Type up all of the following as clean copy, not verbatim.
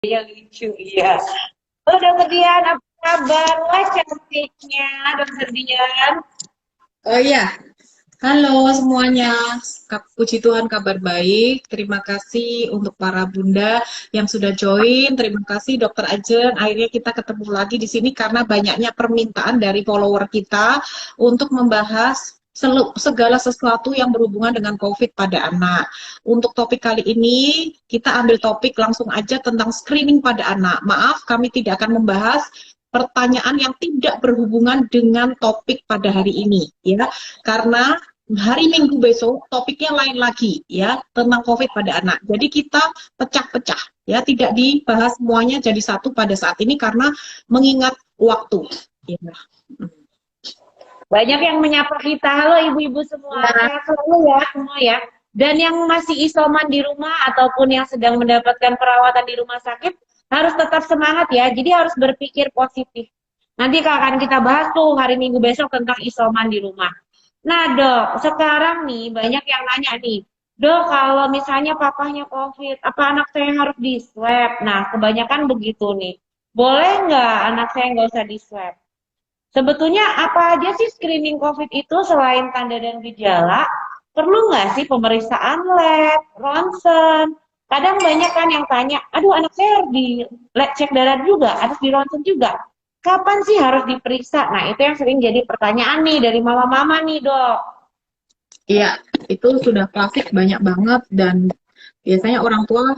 Yang lucu, iya. Halo Dokter Dian, apa kabar? Wah, cantiknya Dokter Dian. Oh iya, halo semuanya. Puji Tuhan kabar baik. Terima kasih untuk para bunda yang sudah join. Terima kasih Dokter Ajeng. Akhirnya kita ketemu lagi di sini karena banyaknya permintaan dari follower kita untuk membahas segala sesuatu yang berhubungan dengan COVID pada anak. Untuk topik kali ini, kita ambil topik langsung aja tentang screening pada anak. Maaf, kami tidak akan membahas pertanyaan yang tidak berhubungan dengan topik pada hari ini, ya, karena hari Minggu besok topiknya lain lagi, ya, tentang COVID pada anak. Jadi kita pecah-pecah, ya, tidak dibahas semuanya jadi satu pada saat ini karena mengingat waktu, ya. Banyak yang menyapa kita. Halo ibu-ibu semua, Ya, sehat selalu ya semua ya. Dan yang masih isoman di rumah ataupun yang sedang mendapatkan perawatan di rumah sakit harus tetap semangat ya. Jadi harus berpikir positif. Nanti akan kita bahas tuh hari Minggu besok tentang isoman di rumah. Nah dok, sekarang nih banyak yang nanya nih, dok kalau misalnya papahnya COVID, apa anak saya harus di swab? Nah kebanyakan begitu nih. Boleh nggak anak saya nggak usah di swab? Sebetulnya apa aja sih screening COVID itu selain tanda dan gejala? Perlu nggak sih pemeriksaan lab, ronsen? Kadang banyak kan yang tanya, aduh anak saya harus di lab cek darah juga, harus di ronsen juga. Kapan sih harus diperiksa? Nah itu yang sering jadi pertanyaan nih dari mama-mama nih dok. iya, itu sudah klasik banyak banget dan biasanya orang tua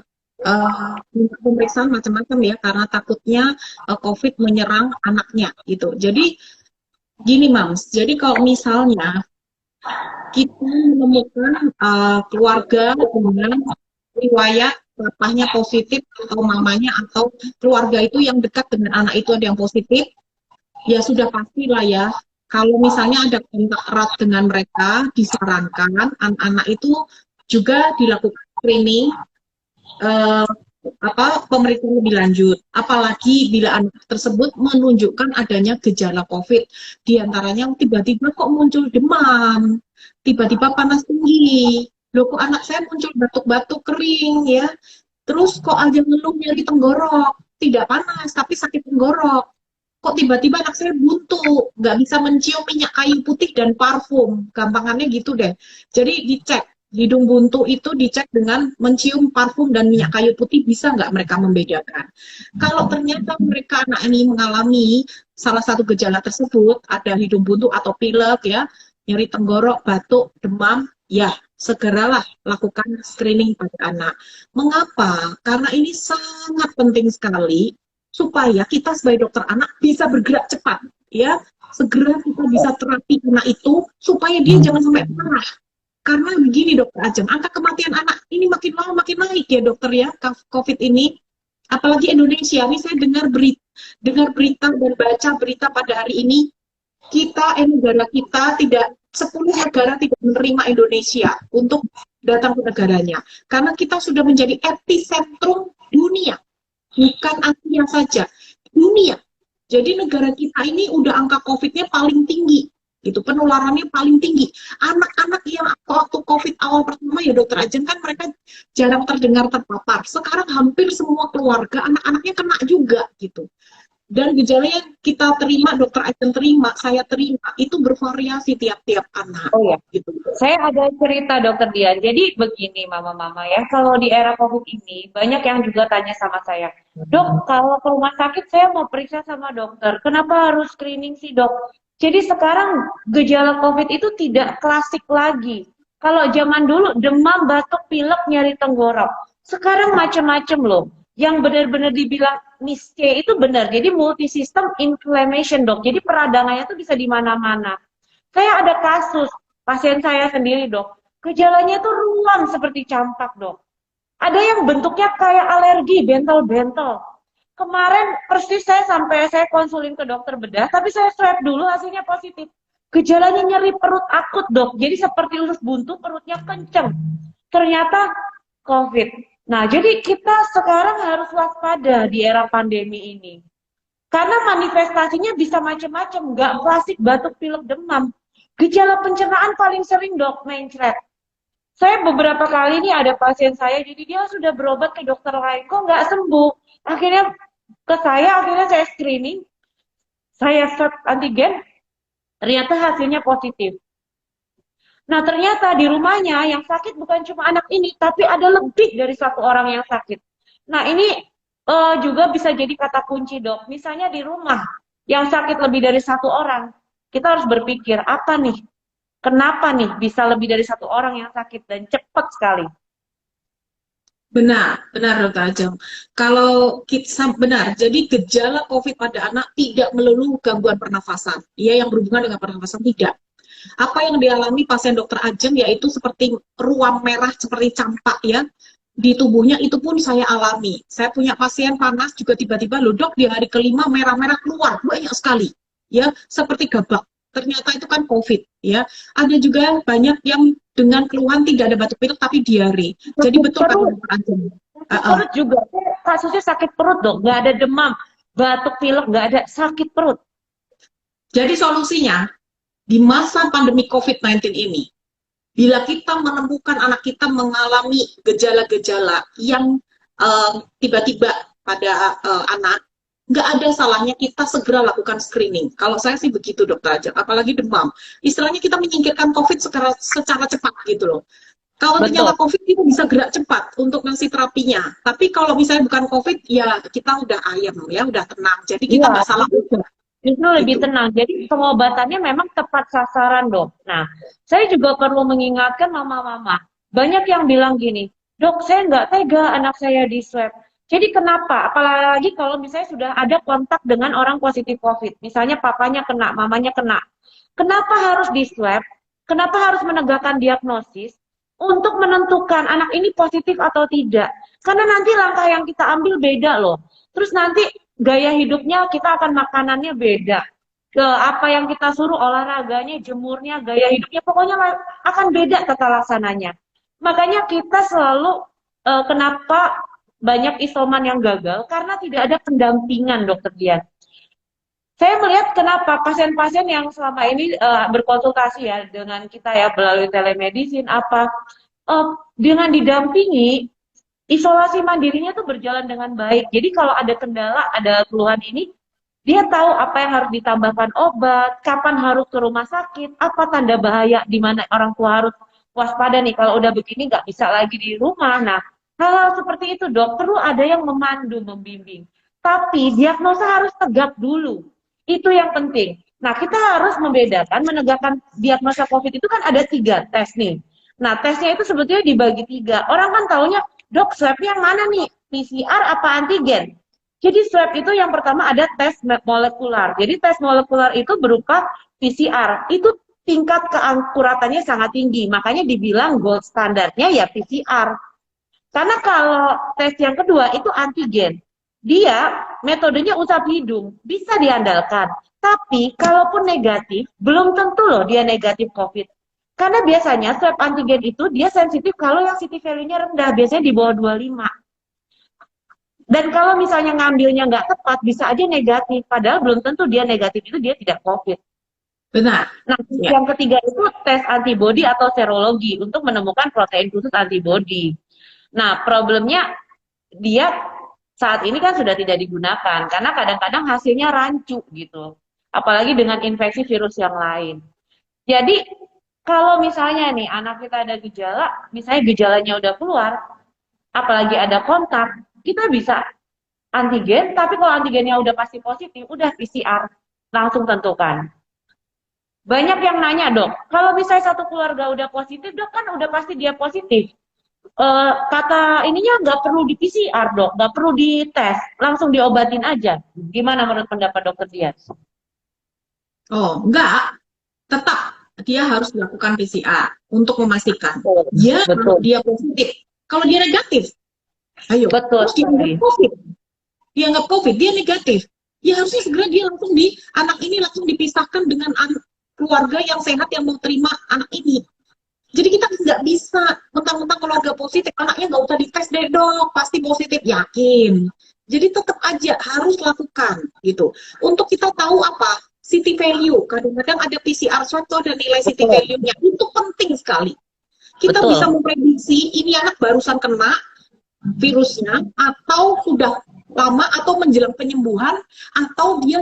minta pemeriksaan macam-macam ya karena takutnya COVID menyerang anaknya gitu. Jadi gini, Mams. Jadi kalau misalnya kita menemukan keluarga dengan riwayat papahnya positif atau mamanya atau keluarga itu yang dekat dengan anak itu ada yang positif, ya sudah pastilah ya. Kalau misalnya ada kontak erat dengan mereka, disarankan anak-anak itu juga dilakukan screening, eh, pemeriksaan lebih lanjut. Apalagi bila anak tersebut menunjukkan adanya gejala COVID, diantaranya tiba-tiba kok muncul demam, tiba-tiba panas tinggi. Loh kok anak saya muncul batuk-batuk kering ya, terus kok ada ngeluh nyeri tenggorok, tidak panas tapi sakit tenggorok. Kok tiba-tiba anak saya buntu, nggak bisa mencium minyak kayu putih dan parfum, gampangannya gitu deh. Jadi dicek, hidung buntu itu dicek dengan mencium parfum dan minyak kayu putih, bisa nggak mereka membedakan. Kalau ternyata mereka anak ini mengalami salah satu gejala tersebut, ada hidung buntu atau pilek ya, nyeri tenggorok, batuk, demam, ya segeralah lakukan screening pada anak. Mengapa? Karena ini sangat penting sekali supaya kita sebagai dokter anak bisa bergerak cepat, ya, segera kita bisa terapi anak itu supaya dia jangan sampai parah. Karena begini dokter Ajeng, angka kematian anak ini makin lama makin naik ya dokter ya, COVID ini. Apalagi Indonesia, ini saya dengar berita dan baca berita pada hari ini, negara kita tidak, 10 negara tidak menerima Indonesia untuk datang ke negaranya. Karena kita sudah menjadi epicentrum dunia, bukan Asia saja, dunia. Jadi negara kita ini udah angka COVID-nya paling tinggi, gitu, penularannya paling tinggi. Anak-anak yang waktu COVID awal pertama ya dokter Ajeng kan mereka jarang terdengar terpapar. Sekarang hampir semua keluarga anak-anaknya kena juga gitu. Dan gejala yang kita terima, dokter Ajeng terima, saya terima, itu bervariasi tiap-tiap anak. Oh ya, Gitu. saya ada cerita dokter Dian. Jadi begini mama-mama ya, kalau di era COVID ini banyak yang juga tanya sama saya, dok kalau ke rumah sakit saya mau periksa sama dokter, kenapa harus screening sih dok? Jadi sekarang gejala COVID itu tidak klasik lagi. Kalau zaman dulu demam, batuk, pilek, nyeri tenggorok. Sekarang macam-macam loh. Yang benar-benar dibilang Miss C itu benar. Jadi multisystem inflammation dok. Jadi peradangannya itu bisa di mana-mana. Saya ada kasus pasien saya sendiri dok, gejalanya tuh ruam seperti campak dok. Ada yang bentuknya kayak alergi, bentol-bentol. Kemarin persis saya konsulin ke dokter bedah, tapi saya swab dulu hasilnya positif. Gejalanya nyeri perut akut dok, jadi seperti usus buntu, perutnya kenceng. Ternyata COVID. Nah, jadi kita sekarang harus waspada di era pandemi ini. Karena manifestasinya bisa macam-macam, nggak klasik batuk pilek demam. Gejala pencernaan paling sering dok, mencret. Saya beberapa kali nih ada pasien saya, jadi dia sudah berobat ke dokter lain, kok nggak sembuh. Akhirnya ke saya, akhirnya saya screening, saya swab antigen, ternyata hasilnya positif. Nah, ternyata di rumahnya yang sakit bukan cuma anak ini, tapi ada lebih dari satu orang yang sakit. Nah, ini juga bisa jadi kata kunci, Dok. Misalnya di rumah yang sakit lebih dari satu orang, kita harus berpikir, apa nih? Kenapa nih bisa lebih dari satu orang yang sakit dan cepat sekali? Benar, benar Dokter Ajeng. Kalau kita benar, jadi gejala COVID pada anak tidak melulu gangguan pernafasan. Dia yang berhubungan dengan pernafasan tidak. Apa yang dialami pasien Dokter Ajeng yaitu seperti ruam merah seperti campak ya di tubuhnya, itu pun saya alami. Saya punya pasien panas juga tiba-tiba loh dok di hari kelima merah-merah keluar banyak sekali ya seperti gabak. Ternyata itu kan COVID ya. Ada juga banyak yang dengan keluhan tidak ada batuk pilek tapi diare. Jadi betul kata Perut, Dokter Ajeng. perut juga. Kasusnya sakit perut, Dok. Nggak ada demam, batuk pilek, nggak ada sakit perut. Jadi solusinya di masa pandemi COVID-19 ini, bila kita menemukan anak kita mengalami gejala-gejala yang tiba-tiba pada anak, nggak ada salahnya kita segera lakukan screening. Kalau saya sih begitu dokter aja, apalagi demam. Istilahnya kita menyingkirkan COVID secara cepat gitu loh. Kalau ternyata Betul. COVID kita bisa gerak cepat untuk ngasih terapinya. Tapi kalau misalnya bukan COVID, ya kita udah ayam ya, udah tenang. Jadi kita Iya, nggak salah juga justru lebih gitu. tenang. Jadi pengobatannya memang tepat sasaran, Dok. Nah, saya juga perlu mengingatkan mama-mama. Banyak yang bilang gini, Dok, saya nggak tega anak saya di swab. Jadi kenapa? Apalagi kalau misalnya sudah ada kontak dengan orang positif COVID. Misalnya papanya kena, mamanya kena. Kenapa harus di swab? Kenapa harus menegakkan diagnosis untuk menentukan anak ini positif atau tidak? Karena nanti langkah yang kita ambil beda loh. Terus nanti gaya hidupnya kita akan makanannya beda. Ke apa yang kita suruh olahraganya, jemurnya, gaya hidupnya pokoknya akan beda tata laksananya. Makanya kita selalu kenapa banyak isoman yang gagal karena tidak ada pendampingan dokter Dian. Saya melihat kenapa pasien-pasien yang selama ini berkonsultasi ya dengan kita ya melalui telemedicine apa dengan didampingi isolasi mandirinya tuh berjalan dengan baik. Jadi kalau ada kendala, ada keluhan ini, dia tahu apa yang harus ditambahkan obat, kapan harus ke rumah sakit, apa tanda bahaya di mana orang tua harus waspada nih kalau udah begini nggak bisa lagi di rumah. Nah, hal-hal seperti itu dok perlu ada yang memandu, membimbing. Tapi diagnosa harus tegak dulu. Itu yang penting. Nah, kita harus membedakan, menegakkan diagnosa COVID itu kan ada 3 tes nih. Nah, tesnya itu sebetulnya dibagi 3. Orang kan taunya, dok, swab yang mana nih? PCR apa antigen? Jadi swab itu yang pertama ada tes molekular. Jadi tes molekular itu berupa PCR. Itu tingkat keakuratannya sangat tinggi. Makanya dibilang gold standarnya ya PCR. Karena kalau tes yang kedua itu antigen. Dia metodenya usap hidung, bisa diandalkan. Tapi kalaupun negatif, belum tentu loh dia negatif COVID. Karena biasanya swab antigen itu dia sensitif kalau yang CT value-nya rendah, biasanya di bawah 25. Dan kalau misalnya ngambilnya nggak tepat, bisa aja negatif. Padahal belum tentu dia negatif itu dia tidak COVID. Benar. Nah, Ya. yang ketiga itu tes antibodi atau serologi untuk menemukan protein khusus antibodi. Nah, problemnya dia saat ini kan sudah tidak digunakan karena kadang-kadang hasilnya rancu gitu. Apalagi dengan infeksi virus yang lain. Jadi kalau misalnya nih anak kita ada gejala, misalnya gejalanya udah keluar, apalagi ada kontak, kita bisa antigen, tapi kalau antigennya udah pasti positif, udah PCR, langsung tentukan. Banyak yang nanya dok, kalau misalnya satu keluarga udah positif, dok kan udah pasti dia positif. Kata ininya nggak perlu di PCR dok, nggak perlu dites, langsung diobatin aja. Gimana menurut pendapat dokter Dias? Oh, enggak. Tetap dia harus melakukan PCR untuk memastikan Betul, kalau betul, dia positif. Kalau dia negatif, ayo, betul terus dianggap sekali. COVID. Dianggap COVID, dia negatif. Ya harusnya segera dia langsung anak ini langsung dipisahkan dengan keluarga yang sehat yang mau terima anak ini. Jadi kita nggak bisa mentang-mentang keluarga positif, anaknya nggak usah dites deh dok, pasti positif, yakin. Jadi tetap aja harus lakukan gitu. Untuk kita tahu apa? City value. Kadang-kadang ada PCR swab tuh ada nilai city Betul. value-nya. Itu penting sekali. kita bisa Betul. memprediksi ini anak barusan kena virusnya atau sudah lama atau menjelang penyembuhan atau dia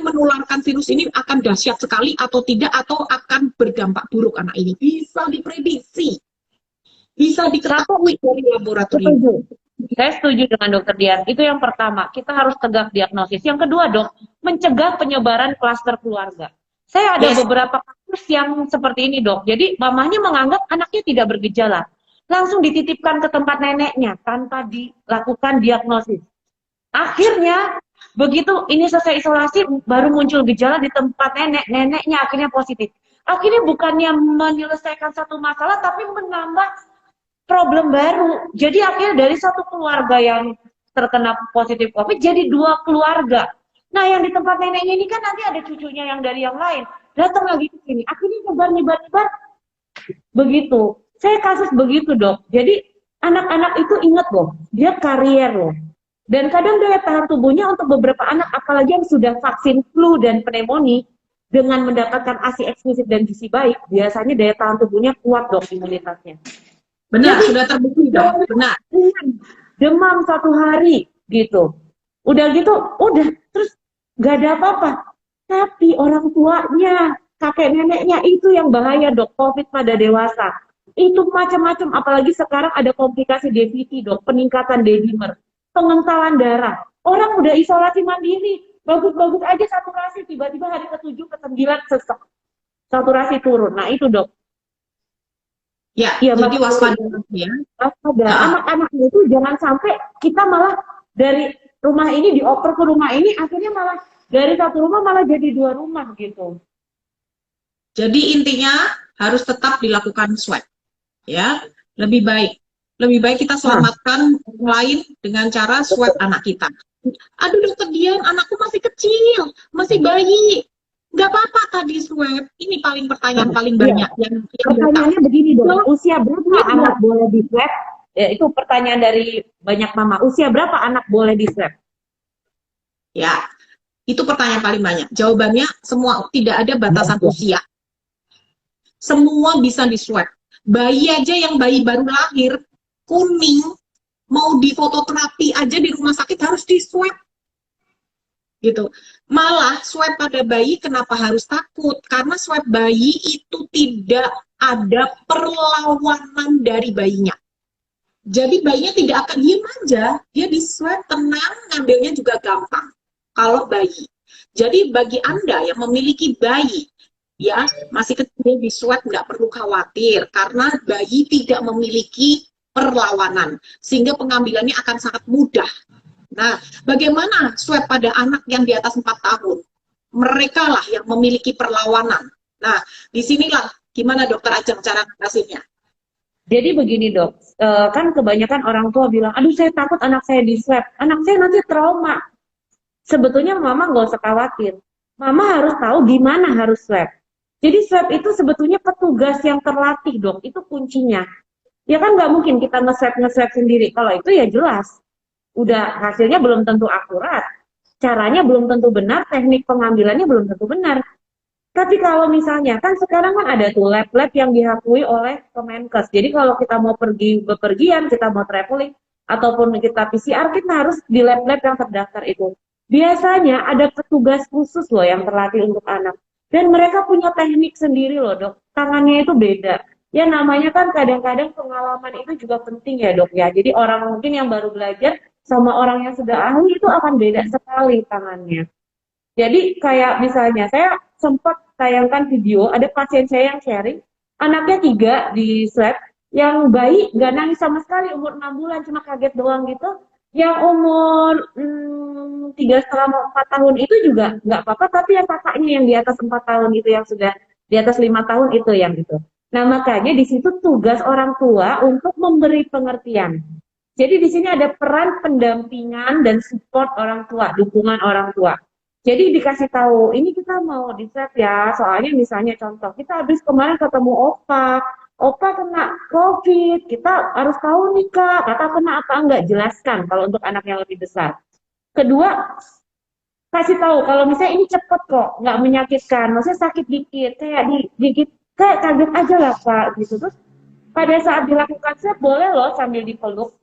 menularkan virus ini akan dahsyat sekali atau tidak atau akan berdampak buruk anak ini bisa diprediksi, bisa Satu, diketahui dari laboratorium. setuju. Saya setuju dengan Dokter Dian. Itu yang pertama, kita harus tegak diagnosis. Yang kedua, Dok, mencegah penyebaran klaster keluarga. Saya ada Yes, beberapa kasus yang seperti ini, Dok. Jadi, mamanya menganggap anaknya tidak bergejala. Langsung dititipkan ke tempat neneknya tanpa dilakukan diagnosis. Akhirnya, begitu ini selesai isolasi, baru muncul gejala di tempat nenek. Neneknya akhirnya positif. Akhirnya bukannya menyelesaikan satu masalah, tapi menambah problem baru. Jadi akhirnya dari satu keluarga yang terkena positif COVID jadi dua keluarga. Nah, yang di tempat neneknya ini kan nanti ada cucunya yang dari yang lain. Datang lagi ke sini. Akhirnya nyebar-nyebar begitu. Saya kasus begitu, Dok. Jadi anak-anak itu ingat loh, dia karier loh. Dan kadang daya tahan tubuhnya untuk beberapa anak, apalagi yang sudah vaksin flu dan pneumonia, dengan mendapatkan ASI eksklusif dan gizi baik, biasanya daya tahan tubuhnya kuat, Dok, imunitasnya. benar, Jadi sudah terbukti dok, benar. demam 1 hari gitu. Udah gitu, udah terus gak ada apa-apa. Tapi orang tuanya, kakek neneknya itu yang bahaya, Dok. COVID pada dewasa. Itu macam-macam, apalagi sekarang ada komplikasi DVT, Dok, peningkatan D-dimer, pengentalan darah. Orang udah isolasi mandiri, bagus-bagus aja saturasi, tiba-tiba hari ke-7 ke-9 sesek. Saturasi turun. Nah, itu, Dok. Ya, Iya, jadi makanya waspada ya. waspada. Nah, Anak-anaknya itu jangan sampai kita malah dari rumah ini dioper ke rumah ini, akhirnya malah dari satu rumah malah jadi dua rumah gitu. jadi intinya harus tetap dilakukan swab ya, lebih baik. Lebih baik kita Nah, selamatkan orang lain dengan cara swab betul. anak kita. Aduh dokter Dian, anakku masih kecil, masih bayi. Nggak apa-apa tadi swab. Ini paling Nah, pertanyaan paling iya. banyak yang datang. Pertanyaannya begini dong, Dok, usia berapa ini anak dok, boleh di swab? Ya, itu pertanyaan dari banyak mama. Usia berapa anak boleh di swab? ya, itu pertanyaan paling banyak. Jawabannya semua tidak ada batasan usia. Semua bisa di swab. Bayi aja yang bayi baru lahir, kuning, mau di fototerapi aja di rumah sakit harus di swab gitu. Malah swab pada bayi kenapa harus takut? Karena swab bayi itu tidak ada perlawanan dari bayinya. Jadi bayinya tidak akan diem aja, dia di swab tenang, ngambilnya juga gampang. Kalau bayi. Jadi bagi Anda yang memiliki bayi, ya masih kecil di swab nggak perlu khawatir karena bayi tidak memiliki perlawanan sehingga pengambilannya akan sangat mudah. Nah, bagaimana swab pada anak yang di atas 4 tahun? Mereka lah yang memiliki perlawanan. Nah, disinilah gimana dokter Ajeng cara ngasihnya. Jadi begini dok, kan kebanyakan orang tua bilang, aduh saya takut anak saya di swab, anak saya nanti trauma. Sebetulnya mama nggak usah khawatir. Mama harus tahu gimana harus swab. Jadi swab itu sebetulnya petugas yang terlatih dok, itu kuncinya. Ya kan nggak mungkin kita nge-swab sendiri. Kalau itu ya jelas, udah hasilnya belum tentu akurat, caranya belum tentu benar, teknik pengambilannya belum tentu benar. Tapi kalau misalnya, kan sekarang kan ada tuh lab-lab yang diakui oleh Kemenkes. Jadi kalau kita mau pergi bepergian, kita mau traveling, ataupun kita PCR, kita harus di lab-lab yang terdaftar itu. Biasanya ada petugas khusus loh yang terlatih untuk anak. Dan mereka punya teknik sendiri loh dok. Tangannya itu beda. Ya namanya kan kadang-kadang pengalaman itu juga penting ya dok ya. Jadi orang mungkin yang baru belajar sama orang yang sudah ahli itu akan beda sekali tangannya. Jadi kayak misalnya saya sempat tayangkan video, ada pasien saya yang sharing, anaknya 3 di swab, yang bayi nggak nangis sama sekali, umur 6 bulan, cuma kaget doang gitu. Yang umur 3,5 mau 4 tahun itu juga nggak apa-apa, tapi yang kakaknya yang di atas 4 tahun itu yang sudah di atas 5 tahun itu yang gitu. Nah makanya di situ tugas orang tua untuk memberi pengertian. Jadi di sini ada peran pendampingan dan support orang tua, dukungan orang tua. Jadi dikasih tahu, ini kita mau di swab ya, soalnya misalnya contoh, kita habis kemarin ketemu Opa kena COVID, kita harus tahu nih Kak, Kakak kena apa enggak, jelaskan kalau untuk anak yang lebih besar. Kedua, kasih tahu kalau misalnya ini cepet kok, nggak menyakitkan, maksudnya sakit dikit, kayak dikit kayak kaget aja lah Kak gitu. Terus pada saat dilakukan swab boleh loh sambil dipeluk.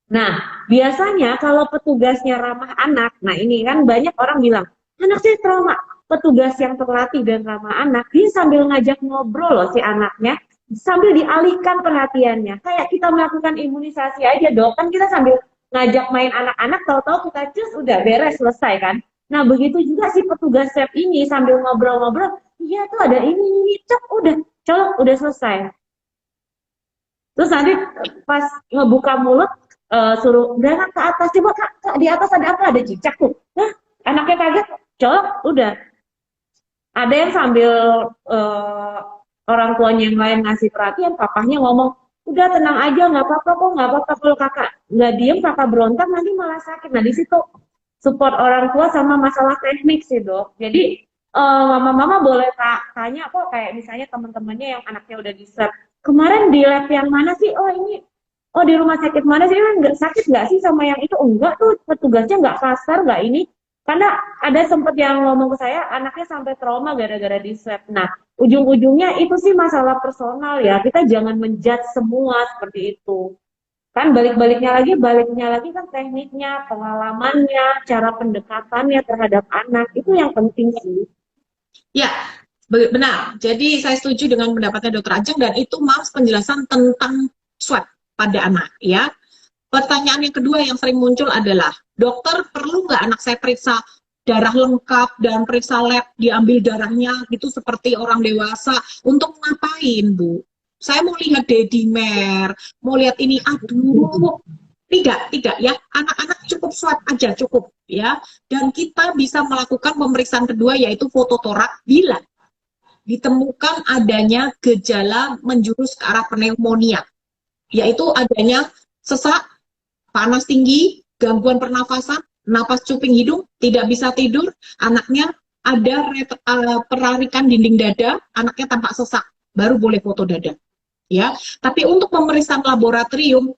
Nah, biasanya kalau petugasnya ramah anak, nah ini kan banyak orang bilang, anak saya trauma. Petugas yang terlatih dan ramah anak, dia sambil ngajak ngobrol loh si anaknya, sambil dialihkan perhatiannya. Kayak kita melakukan imunisasi aja dok, kan kita sambil ngajak main anak-anak, tahu-tahu kita cus, udah beres, selesai kan. Nah, begitu juga si petugas swab ini sambil ngobrol-ngobrol, iya tuh ada ini, cek, udah, colok, udah selesai. Terus nanti pas ngebuka mulut, suruh udah ke atas, coba kak, kak di atas ada apa, ada cicak tuh. Nah, anaknya kaget, colok, udah. Ada yang sambil uh, orang tuanya yang lain ngasih perhatian, papahnya ngomong, udah tenang aja, nggak apa-apa kok, nggak apa-apa. Kalau kakak nggak diem, kakak berontak nanti malah sakit. Nah di situ support orang tua sama masalah teknik sih dok. Jadi mama-mama boleh tanya kok, kayak misalnya teman-temannya yang anaknya udah di swab, kemarin di lab yang mana sih? Oh ini, oh di rumah sakit mana sih? Nggak sakit nggak sih sama yang itu? Enggak tuh, petugasnya nggak kasar, nggak ini. Karena ada sempet yang ngomong ke saya, anaknya sampai trauma gara-gara di swab. Nah, ujung-ujungnya itu sih masalah personal ya. Kita jangan menjudge semua seperti itu. Kan baliknya lagi kan tekniknya, pengalamannya, cara pendekatannya terhadap anak. Itu yang penting sih. Ya, benar. Jadi saya setuju dengan pendapatnya Dokter Ajeng dan itu Mams penjelasan tentang swab pada anak ya. Pertanyaan yang kedua yang sering muncul adalah, dokter perlu nggak anak saya periksa darah lengkap dan periksa lab, diambil darahnya gitu seperti orang dewasa, untuk ngapain Bu? Saya mau lihat dedimer, mau lihat ini, aduh. Tidak ya, anak-anak cukup swab aja, cukup ya. Dan kita bisa melakukan pemeriksaan kedua yaitu fototorak bila ditemukan adanya gejala menjurus ke arah pneumonia, yaitu adanya sesak, panas tinggi, gangguan pernafasan, napas cuping hidung, tidak bisa tidur, anaknya ada perarikan dinding dada, anaknya tampak sesak, baru boleh foto dada. Ya, tapi untuk pemeriksaan laboratorium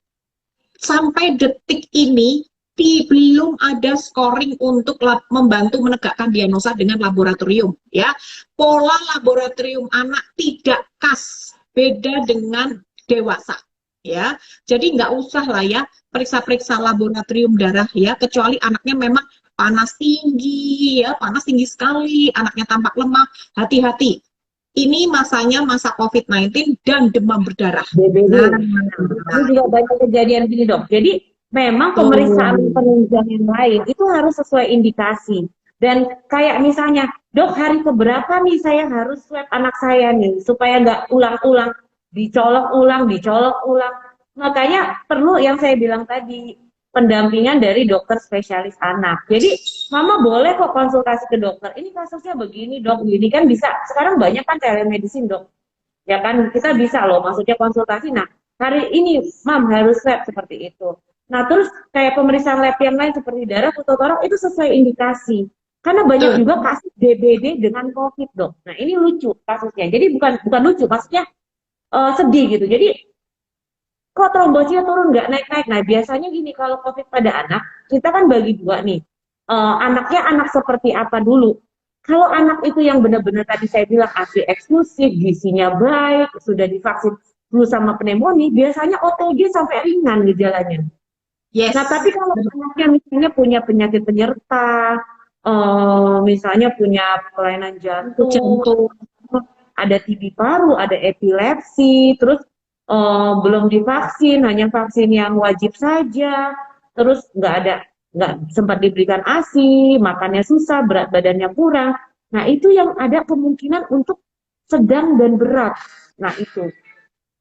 sampai detik ini belum ada scoring untuk membantu menegakkan diagnosa dengan laboratorium. Ya, pola laboratorium anak tidak khas, beda dengan dewasa. Ya, jadi nggak usah lah ya periksa-periksa laboratorium darah ya, kecuali anaknya memang panas tinggi ya, panas tinggi sekali, anaknya tampak lemah, hati-hati. Ini masanya masa COVID-19 dan demam berdarah. Nah, ini juga banyak kejadian gini dok. Jadi memang pemeriksaan penunjang yang lain itu harus sesuai indikasi. Dan kayak misalnya, dok hari keberapa nih saya harus swab anak saya nih supaya nggak ulang-ulang dicolok ulang. Makanya perlu yang saya bilang tadi, pendampingan dari dokter spesialis anak. Jadi mama boleh kok konsultasi ke dokter. Ini kasusnya begini dok, ini kan bisa. Sekarang banyak kan telemedicine dok. Ya kan kita bisa loh, maksudnya konsultasi. Nah hari ini mam harus swab seperti itu. Nah terus kayak pemeriksaan lab yang lain seperti darah, fototorok itu sesuai indikasi. Karena banyak juga kasus DBD dengan COVID dok. Nah ini lucu kasusnya. Jadi bukan lucu, maksudnya sedih gitu. Jadi kok trombositnya turun nggak naik-naik. Nah biasanya gini, kalau COVID pada anak, kita kan bagi dua nih. Anaknya anak seperti apa dulu. Kalau anak itu yang benar-benar tadi saya bilang ASI eksklusif, gizinya baik, sudah divaksin flu sama pneumonia, biasanya OTG sampai ringan gejalanya. Yes. Nah tapi kalau anaknya misalnya punya penyakit penyerta, misalnya punya kelainan jantung, ada TB paru, ada epilepsi, terus belum divaksin, hanya vaksin yang wajib saja, terus nggak sempat diberikan ASI, makannya susah, berat badannya kurang. Nah itu yang ada kemungkinan untuk sedang dan berat. Nah itu.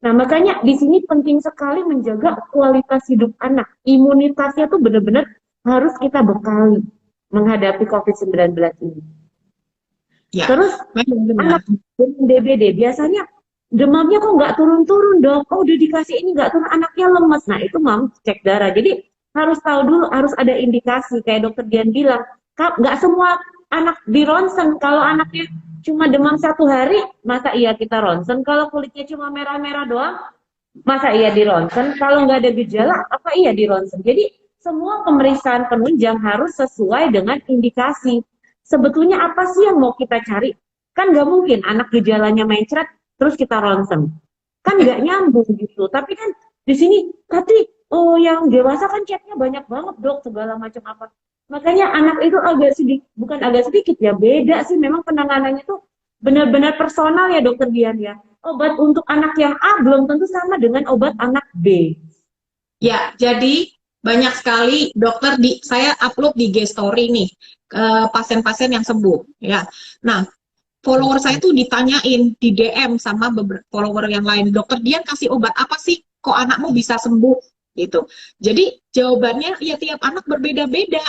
Nah makanya di sini penting sekali menjaga kualitas hidup anak. Imunitasnya tuh benar-benar harus kita bekali menghadapi COVID-19 ini. Ya. Terus anak dengan DBD biasanya demamnya kok nggak turun-turun dong. Oh udah dikasih ini nggak turun, anaknya lemes. Nah itu mam cek darah. Jadi harus tahu dulu, harus ada indikasi. Kayak dokter Dian bilang, nggak semua anak di ronsen. Kalau anaknya cuma demam 1 hari, masa iya kita ronsen? Kalau kulitnya cuma merah-merah doang, masa iya di ronsen? Kalau nggak ada gejala, apa iya di ronsen? Jadi semua pemeriksaan penunjang harus sesuai dengan indikasi. Sebetulnya apa sih yang mau kita cari? Kan nggak mungkin anak gejalanya mencret, terus kita ronsen. Kan nggak nyambung gitu. Tapi kan di sini, tapi oh yang dewasa kan chatnya banyak banget dok, segala macam apa. Makanya anak itu agak sedikit, bukan agak sedikit ya, beda sih. Memang penanganannya tuh benar-benar personal ya dokter Dian ya. Obat untuk anak yang A belum tentu sama dengan obat anak B. Ya, jadi banyak sekali dokter saya upload di IG story nih pasien-pasien yang sembuh ya. Nah, follower saya tuh ditanyain di DM sama beberapa follower yang lain, dokter Dian kasih obat apa sih kok anakmu bisa sembuh gitu. Jadi jawabannya ya tiap anak berbeda-beda.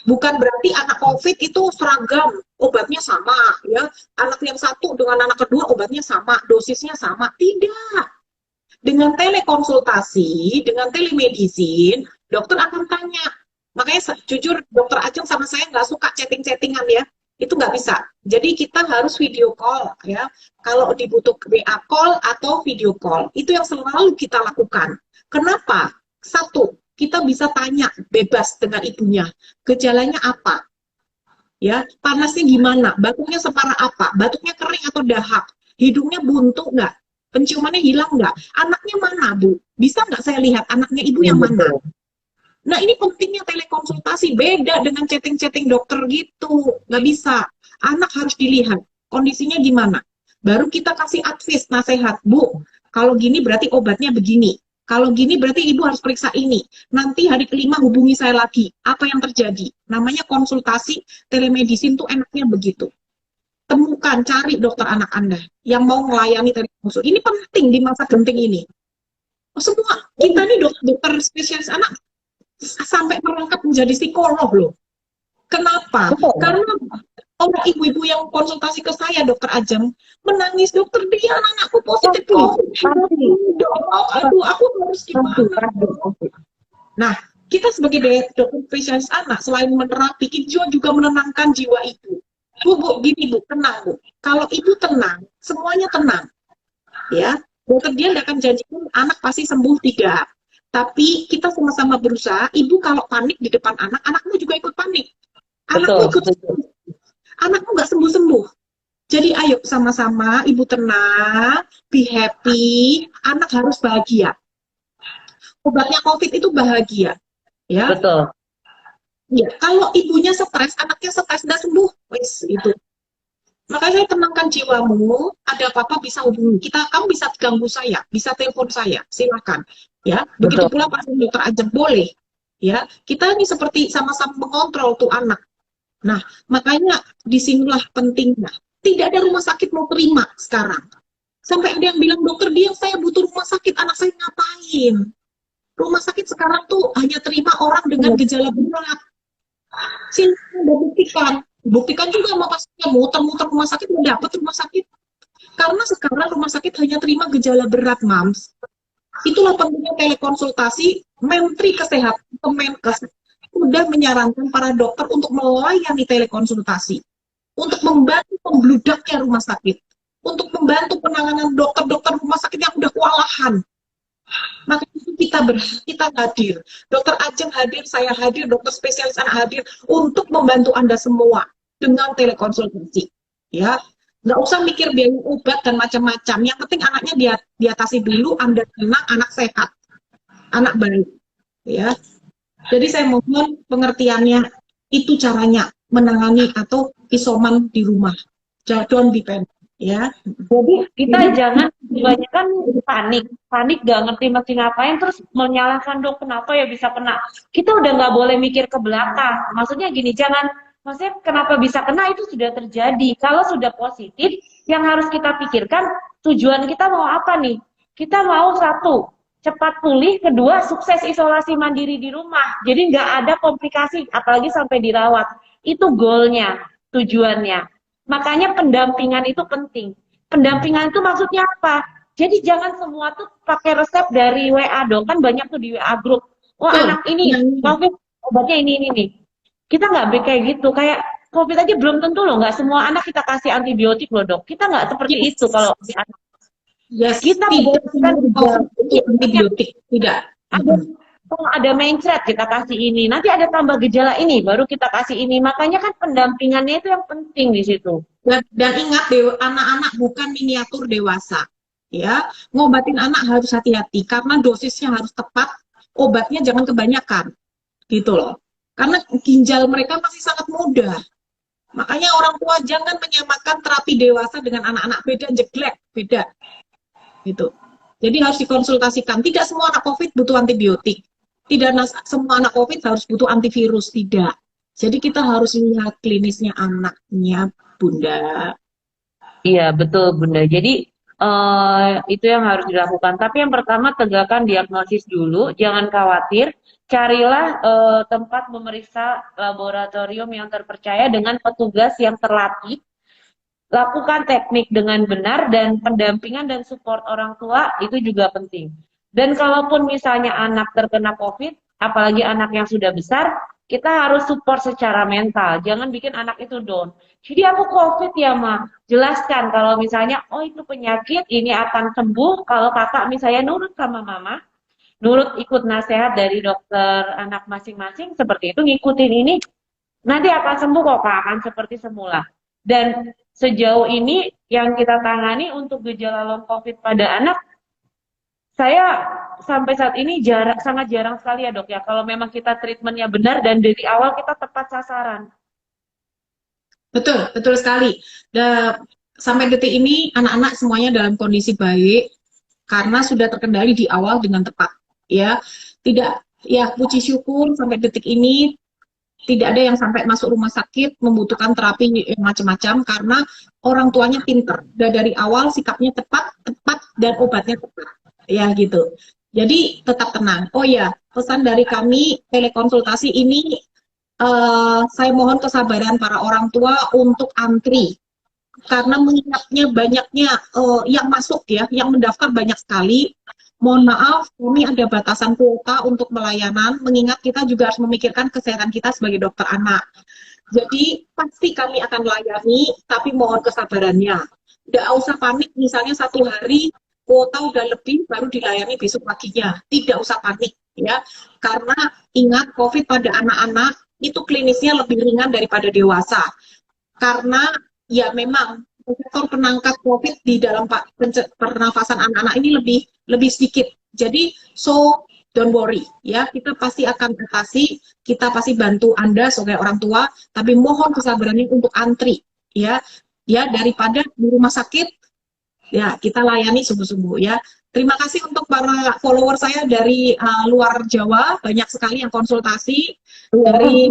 Bukan berarti anak COVID itu seragam, obatnya sama ya. Anak yang satu dengan anak kedua obatnya sama, dosisnya sama. Tidak. Dengan telekonsultasi, dengan telemedicine, dokter akan tanya. Makanya jujur dokter Ajeng sama saya nggak suka chatting-chattingan ya. Itu nggak bisa. Jadi kita harus video call ya. Kalau dibutuhkan WA call atau video call, itu yang selalu kita lakukan. Kenapa? Satu, kita bisa tanya bebas dengan ibunya. Gejalanya apa? Ya, panasnya gimana? Batuknya separah apa? Batuknya kering atau dahak? Hidungnya buntu nggak? Penciumannya hilang nggak? Anaknya mana, Bu? Bisa nggak saya lihat anaknya ibu yang mana? Nah, ini pentingnya telekonsultasi. Beda dengan chatting-chatting dokter gitu. Nggak bisa. Anak harus dilihat. Kondisinya gimana? Baru kita kasih advice, nasihat. Bu, kalau gini berarti obatnya begini. Kalau gini berarti ibu harus periksa ini. Nanti hari kelima hubungi saya lagi. Apa yang terjadi? Namanya konsultasi telemedicine tuh enaknya begitu. Temukan, cari dokter anak Anda yang mau melayani telekonsul. Ini penting di masa genting ini. Semua kita nih dokter spesialis anak sampai merangkap menjadi psikolog loh. Kenapa? Karena orang ibu-ibu yang konsultasi ke saya, dokter Ajeng, menangis, dokter Dian anakku positif COVID. Aduh, aku harus gimana? Nah, kita sebagai dokter spesialis anak, selain menerapi, kita juga menenangkan jiwa ibu. Bu, gini Bu, tenang Bu. Kalau ibu tenang, semuanya tenang. Ya, dokter dia tidak akan janjikan anak pasti sembuh, tidak. Tapi kita sama-sama berusaha, ibu kalau panik di depan anak, anakmu juga ikut panik. Anakmu ikut sembuh. Anakmu nggak sembuh-sembuh. Jadi ayo sama-sama, ibu tenang, be happy, anak harus bahagia. Obatnya COVID itu bahagia. Ya. Betul. Ya, kalau ibunya stres, anaknya stres, udah sembuh, wes itu. Makanya saya tenangkan jiwamu, ada apa-apa bisa hubungi kita, kamu bisa ganggu saya, bisa telepon saya, silakan. Ya, begitu pula pasien dokter Ajeng boleh. Ya, kita ini seperti sama-sama mengontrol tuh anak. Nah, makanya disinilah pentingnya. Tidak ada rumah sakit mau terima sekarang. Sampai ada yang bilang, dokter Dian saya butuh rumah sakit, anak saya ngapain? Rumah sakit sekarang tuh hanya terima orang dengan gejala berat. Silahkan buktikan juga sama pasiennya, muter-muter rumah sakit mendapat rumah sakit. Karena sekarang rumah sakit hanya terima gejala berat, Mams. Itulah pentingnya telekonsultasi. Menteri Kesehatan, Kemenkes sudah menyarankan para dokter untuk melayani telekonsultasi, untuk membantu membludaknya rumah sakit, untuk membantu penanganan dokter-dokter rumah sakit yang udah kewalahan. Maka itu kita hadir, dokter Ajeng hadir, saya hadir, dokter spesialis anak hadir untuk membantu Anda semua dengan telekonsultasi. Ya, nggak usah mikir biaya obat dan macam-macam. Yang penting anaknya diatasi dulu, Anda tenang, anak sehat, anak baik. Ya, jadi saya mohon pengertiannya, itu caranya menangani atau isoman di rumah. Don't depend. Ya, jadi kita jangan kebanyakan panik gak ngerti mesti ngapain terus menyalahkan dok kenapa ya bisa kena. Kita udah nggak boleh mikir ke belakang. Maksudnya gini, maksudnya kenapa bisa kena itu sudah terjadi. Kalau sudah positif, yang harus kita pikirkan tujuan kita mau apa nih? Kita mau satu, cepat pulih, kedua sukses isolasi mandiri di rumah. Jadi nggak ada komplikasi, apalagi sampai dirawat. Itu goalnya, tujuannya. Makanya pendampingan itu penting. Pendampingan itu maksudnya apa? Jadi jangan semua tuh pakai resep dari WA dong. Kan banyak tuh di WA grup. Wah anak ini, COVID obatnya ini nih. Kita nggak kayak gitu. Kayak COVID aja belum tentu loh. Nggak semua anak kita kasih antibiotik loh dok. Kita nggak seperti itu kalau di anak. Yes, kita berdasarkan antibiotik. Tidak. Ada mencret kita kasih ini, nanti ada tambah gejala ini, baru kita kasih ini. Makanya kan pendampingannya itu yang penting di situ. Dan ingat, anak-anak bukan miniatur dewasa. Ya, ngobatin anak harus hati-hati karena dosisnya harus tepat, obatnya jangan kebanyakan, gitu loh. Karena ginjal mereka masih sangat muda. Makanya orang tua jangan menyamakan terapi dewasa dengan anak-anak, beda jeglek, beda gitu. Jadi harus dikonsultasikan. Tidak semua anak COVID butuh antibiotik. Tidak semua anak COVID harus butuh antivirus, tidak. Jadi kita harus lihat klinisnya anaknya, Bunda. Iya, betul, Bunda. Jadi itu yang harus dilakukan. Tapi yang pertama tegakkan diagnosis dulu, jangan khawatir. Carilah tempat memeriksa laboratorium yang terpercaya dengan petugas yang terlatih. Lakukan teknik dengan benar dan pendampingan dan support orang tua itu juga penting. Dan kalaupun misalnya anak terkena COVID, apalagi anak yang sudah besar, kita harus support secara mental. Jangan bikin anak itu down. Jadi aku COVID ya, Ma. Jelaskan kalau misalnya, oh itu penyakit, ini akan sembuh kalau kakak misalnya nurut sama mama, nurut ikut nasihat dari dokter anak masing-masing, seperti itu, ngikutin ini, nanti akan sembuh kok, Kak, akan seperti semula. Dan sejauh ini yang kita tangani untuk gejala long COVID pada anak, saya sampai saat ini sangat jarang sekali ya dok ya. Kalau memang kita treatmentnya benar dan dari awal kita tepat sasaran. Betul, betul sekali. Sampai detik ini anak-anak semuanya dalam kondisi baik karena sudah terkendali di awal dengan tepat. Ya, tidak, ya puji syukur sampai detik ini tidak ada yang sampai masuk rumah sakit membutuhkan terapi macam-macam karena orang tuanya pinter. Dan dari awal sikapnya tepat, dan obatnya tepat. Ya gitu. Jadi tetap tenang. Oh ya, pesan dari kami telekonsultasi ini, saya mohon kesabaran para orang tua untuk antri karena mengingatnya banyaknya yang masuk ya, yang mendaftar banyak sekali. Mohon maaf, kami ada batasan kuota untuk pelayanan, mengingat kita juga harus memikirkan kesehatan kita sebagai dokter anak. Jadi pasti kami akan layani, tapi mohon kesabarannya. Tidak usah panik, misalnya 1 hari kuota udah lebih, baru dilayani besok paginya. Tidak usah panik ya, karena ingat COVID pada anak-anak itu klinisnya lebih ringan daripada dewasa. Karena ya memang faktor penangkal COVID di dalam pernafasan anak-anak ini lebih sedikit. Jadi don't worry ya, kita pasti akan atasi, kita pasti bantu Anda sebagai orang tua, tapi mohon kesabarannya untuk antri ya. Ya daripada di rumah sakit ya kita layani sungguh-sungguh ya. Terima kasih untuk para follower saya dari luar Jawa, banyak sekali yang konsultasi dari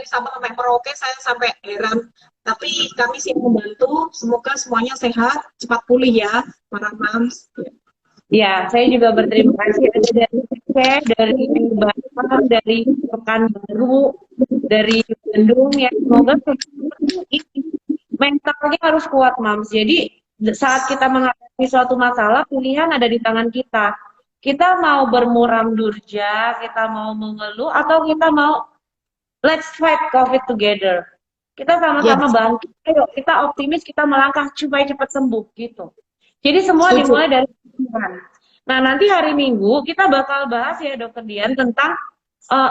Sabang sampai Merauke, saya sampai heran. Tapi kami siap membantu, semoga semuanya sehat, cepat pulih ya, para moms. Ya, saya juga berterima kasih ada dari Aceh, dari Batam, dari Pekanbaru, dari Bandung ya. Semoga ini mentalnya harus kuat, Mams. Jadi saat kita menghadapi suatu masalah, pilihan ada di tangan kita. Kita mau bermuram durja, kita mau mengeluh, atau kita mau let's fight COVID together. Kita sama-sama bangkit, ayo kita optimis, kita melangkah supaya cepat sembuh gitu. Jadi semua dimulai dari pikiran. Nah nanti hari Minggu kita bakal bahas ya Dokter Dian tentang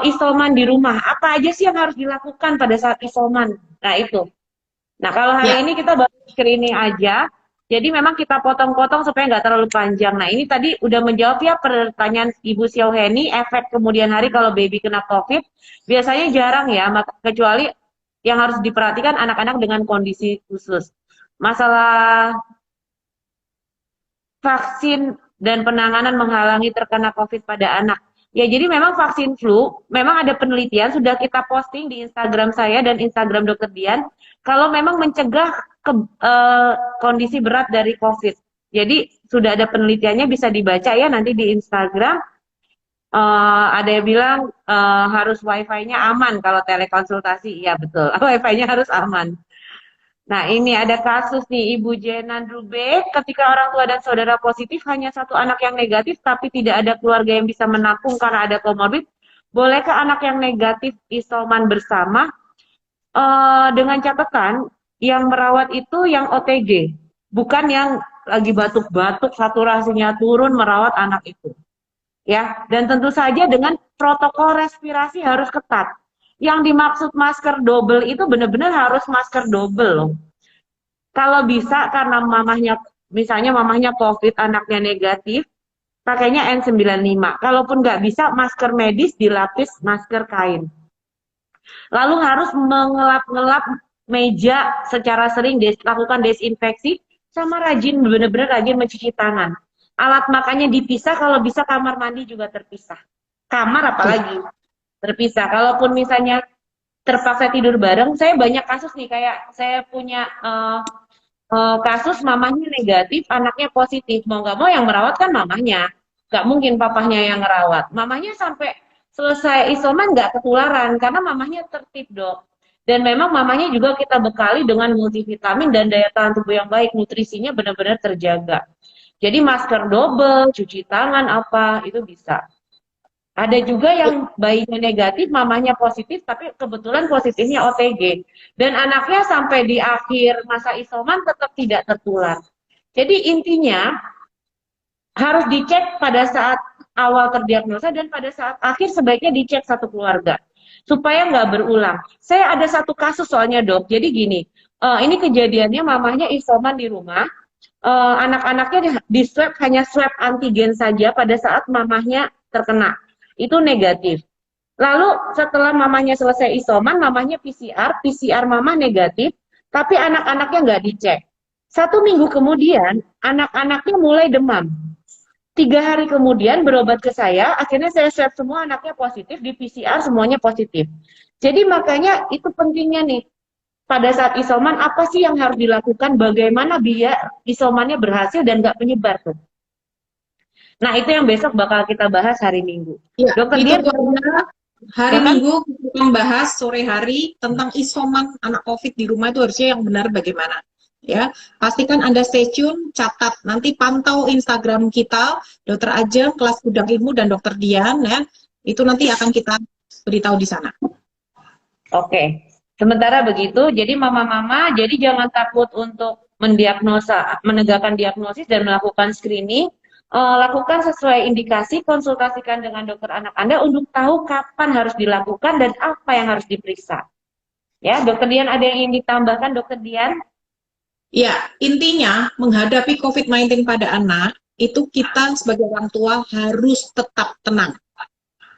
isoman di rumah. Apa aja sih yang harus dilakukan pada saat isoman? Nah itu. Nah kalau hari ini kita bahas screening aja. Jadi memang kita potong-potong supaya nggak terlalu panjang. Nah ini tadi udah menjawab ya pertanyaan Ibu Sioheni, efek kemudian hari kalau baby kena COVID. Biasanya jarang ya, kecuali yang harus diperhatikan anak-anak dengan kondisi khusus. Masalah vaksin dan penanganan menghalangi terkena COVID pada anak. Ya, jadi memang vaksin flu, memang ada penelitian, sudah kita posting di Instagram saya dan Instagram Dokter Dian, kalau memang mencegah kondisi berat dari COVID. Jadi sudah ada penelitiannya, bisa dibaca ya nanti di Instagram. Ada yang bilang harus wifi-nya aman kalau telekonsultasi. Iya betul, wifi-nya harus aman. Nah ini ada kasus nih Ibu Jenan Rube, ketika orang tua dan saudara positif hanya satu anak yang negatif tapi tidak ada keluarga yang bisa menampung karena ada komorbid. Bolehkah anak yang negatif isoman bersama? Dengan catatan yang merawat itu yang OTG, bukan yang lagi batuk-batuk saturasinya turun merawat anak itu. Ya, dan tentu saja dengan protokol respirasi harus ketat. Yang dimaksud masker double itu benar-benar harus masker double loh. Kalau bisa karena mamahnya, misalnya mamahnya COVID, anaknya negatif, pakainya N95. Kalaupun nggak bisa, masker medis dilapis masker kain. Lalu harus mengelap-ngelap meja secara sering, lakukan desinfeksi, sama rajin, benar-benar rajin mencuci tangan. Alat makannya dipisah, kalau bisa kamar mandi juga terpisah. Kamar apalagi terpisah. Kalaupun misalnya terpaksa tidur bareng, saya banyak kasus nih, kayak saya punya kasus mamahnya negatif, anaknya positif. Mau nggak mau yang merawat kan mamahnya. Nggak mungkin papahnya yang merawat. Mamahnya sampai selesai isoman nggak ketularan, karena mamahnya tertib, Dok. Dan memang mamahnya juga kita bekali dengan multivitamin dan daya tahan tubuh yang baik. Nutrisinya benar-benar terjaga. Jadi masker double, cuci tangan apa, itu bisa. Ada juga yang bayinya negatif, mamanya positif, tapi kebetulan positifnya OTG. Dan anaknya sampai di akhir masa isoman tetap tidak tertular. Jadi intinya harus dicek pada saat awal terdiagnosa dan pada saat akhir sebaiknya dicek satu keluarga. Supaya nggak berulang. Saya ada satu kasus soalnya, Dok. Jadi gini, ini kejadiannya mamanya isoman di rumah, anak-anaknya di swab, hanya swab antigen saja pada saat mamahnya terkena. Itu negatif. Lalu setelah mamahnya selesai isoman, mamahnya PCR mamah negatif, tapi anak-anaknya nggak dicek. 1 minggu kemudian, anak-anaknya mulai demam. 3 hari kemudian berobat ke saya, akhirnya saya swab semua anaknya positif, di PCR semuanya positif. Jadi makanya itu pentingnya nih, pada saat isoman apa sih yang harus dilakukan, bagaimana biar isomannya berhasil dan nggak menyebar tuh. Nah itu yang besok bakal kita bahas hari Minggu. Ya, Dokter itu Dian, keluarga hari silakan. Minggu kita akan bahas sore hari tentang isoman anak COVID di rumah itu harusnya yang benar bagaimana. Ya, pastikan Anda stay tune, catat, nanti pantau Instagram kita, Dokter Ajeng, Kelas Gudang Ilmu dan Dokter Dian ya. Itu nanti akan kita beritahu di sana. Oke. Sementara begitu, jadi mama-mama, jadi jangan takut untuk mendiagnosa, menegakkan diagnosis dan melakukan screening. Lakukan sesuai indikasi, konsultasikan dengan dokter anak Anda untuk tahu kapan harus dilakukan dan apa yang harus diperiksa. Ya, Dokter Dian ada yang ingin ditambahkan, Dokter Dian? Ya, intinya menghadapi COVID-19 pada anak, itu kita sebagai orang tua harus tetap tenang.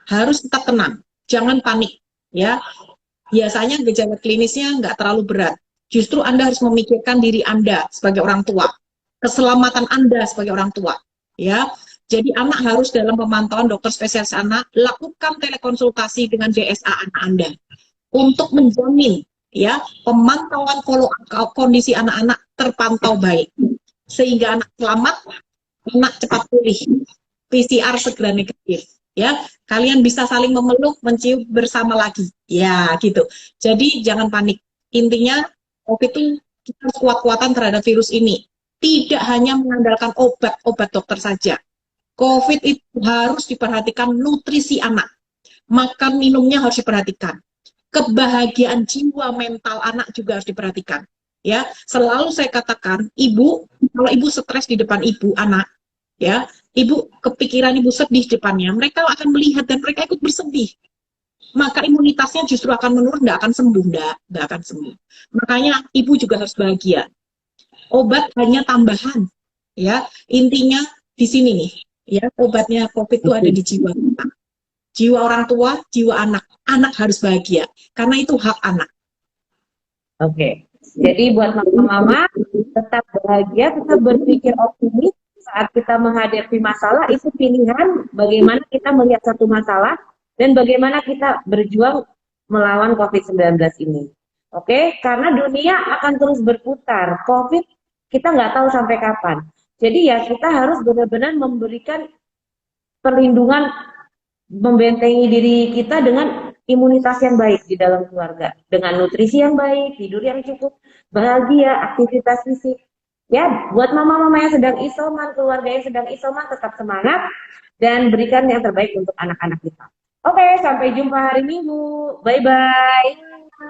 Harus tetap tenang, jangan panik. Ya, biasanya gejala klinisnya nggak terlalu berat. Justru Anda harus memikirkan diri Anda sebagai orang tua, keselamatan Anda sebagai orang tua. Ya, jadi anak harus dalam pemantauan dokter spesialis anak, lakukan telekonsultasi dengan DSA anak Anda untuk menjamin ya pemantauan follow up kondisi anak-anak terpantau baik sehingga anak selamat, anak cepat pulih, PCR segera negatif. Ya, kalian bisa saling memeluk, mencium bersama lagi. Ya, gitu. Jadi jangan panik. Intinya COVID itu kita harus kuat-kuatan terhadap virus ini. Tidak hanya mengandalkan obat-obat dokter saja. COVID itu harus diperhatikan nutrisi anak. Makan minumnya harus diperhatikan. Kebahagiaan jiwa mental anak juga harus diperhatikan. Ya, selalu saya katakan, ibu, kalau ibu stres di depan ibu anak, ya, ibu kepikiran ibu sedih depannya, mereka akan melihat dan mereka ikut bersedih. Maka imunitasnya justru akan menurun, nggak akan sembuh, nggak akan sembuh. Makanya ibu juga harus bahagia. Obat hanya tambahan, ya. Intinya di sini nih, ya. Obatnya COVID itu ada di jiwa kita. Jiwa orang tua, jiwa anak. Anak harus bahagia, karena itu hak anak. Oke. Jadi buat mama-mama, tetap bahagia, tetap berpikir optimis saat kita menghadapi masalah. Itu pilihan bagaimana kita melihat satu masalah dan bagaimana kita berjuang melawan COVID-19 ini. Oke, karena dunia akan terus berputar. COVID kita nggak tahu sampai kapan. Jadi ya kita harus benar-benar memberikan perlindungan, membentengi diri kita dengan imunitas yang baik di dalam keluarga. Dengan nutrisi yang baik, tidur yang cukup, bahagia, aktivitas fisik. Ya, buat mama-mama yang sedang isoman, keluarga yang sedang isoman, tetap semangat dan berikan yang terbaik untuk anak-anak kita. Oke, sampai jumpa hari Minggu. Bye-bye.